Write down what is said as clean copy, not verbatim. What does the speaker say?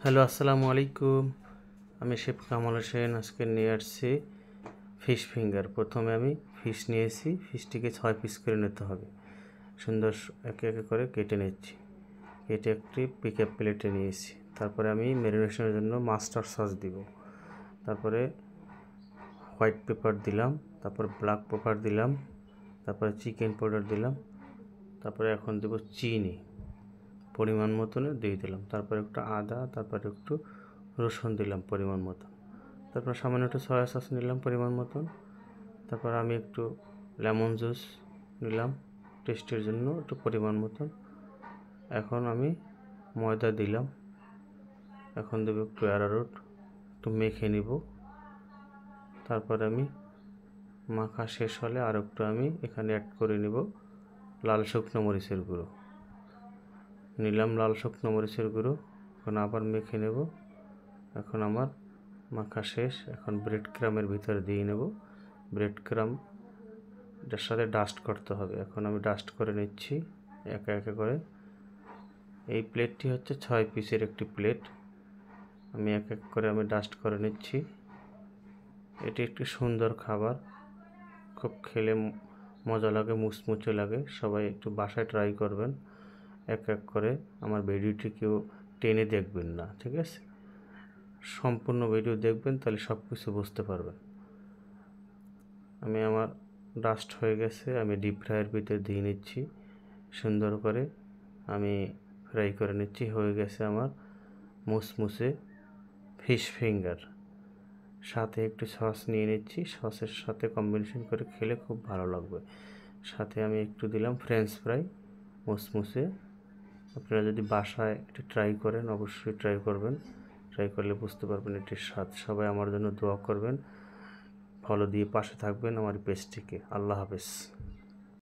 Hello, আসসালামু আলাইকুম। আমি শেফ কামাল হোসেন। আজকে নিয়ে আসছি ফিশ ফিঙ্গার। প্রথমে আমি ফিশ নিয়েছি, ফিশটিকে 6 পিস করে নিতে হবে। সুন্দর একে একে করে কেটে নিচ্ছি। কেটে একটি পিকআপ প্লেটে নিয়েছি। তারপরে আমি ম্যারিনেশনের জন্য মাস্টার্ড সস দিব। তারপরে হোয়াইট পেপার দিলাম, তারপর ব্ল্যাক পেপার দিলাম, তারপরে চিকেন পাউডার দিলাম, তারপরে এখন দেব চিনি পরিমাণ মতন দিয়ে দিলাম। তারপর একটু আদা, তারপর একটু রসুন দিলাম পরিমাণ মতন। তারপর সামান্য একটু সয়া সস নিলাম পরিমাণ মতন। তারপর আমি একটু লেমন জুস নিলাম টেস্টের জন্য একটু পরিমাণ মতন। এখন আমি ময়দা দিলাম। এখন দেবো একটু অ্যারারুট, একটু মেখে নিব। তারপর আমি মাখা শেষ হলে আর একটু আমি এখানে অ্যাড করে নিব লাল শুকনো মরিচের গুঁড়ো। নিলাম লাল শুকনো মরিচের গুঁড়ো। এখন আবার মেখে নেব। এখন আমার মাখা শেষ। এখন ব্রেড ক্রামের ভিতরে দিয়ে নেব। ব্রেড ক্রামটার সাথে ডাস্ট করতে হবে। এখন আমি ডাস্ট করে নিচ্ছি একে একে করে। এই প্লেটটি হচ্ছে 6 পিসের একটি প্লেট। আমি এক এক করে আমি ডাস্ট করে নিচ্ছি। এটি একটি সুন্দর খাবার, খুব খেলে মজা লাগে, মুচমুচে লাগে। সবাই একটু বাসায় ট্রাই করবেন। এক এক করে আমার ভিডিওটি কেউ টেনে দেখবেন না, ঠিক আছে? সম্পূর্ণ ভিডিও দেখবেন, তাহলে সব কিছু বুঝতে পারবেন। আমি আমার ডাস্ট হয়ে গেছে, আমি ডিপ ফ্রাইয়ের ভিতরে দিয়ে নিচ্ছি। সুন্দর করে আমি ফ্রাই করে নিচ্ছি। হয়ে গেছে আমার মুসমুসে ফিশ ফিঙ্গার। সাথে একটু সস নিয়ে নিচ্ছি। সসের সাথে কম্বিনেশন করে খেলে খুব ভালো লাগবে। সাথে আমি একটু দিলাম ফ্রেঞ্চ ফ্রাই মুসমুসে। আপনারা যদি বাসায় এটি ট্রাই করেন, অবশ্যই ট্রাই করবেন। ট্রাই করলে বুঝতে পারবেন এটির স্বাদ। সবাই আমার জন্য দোয়া করবেন, ফলো দিয়ে পাশে থাকবেন আমার পেজটিকে। আল্লাহ হাফেজ।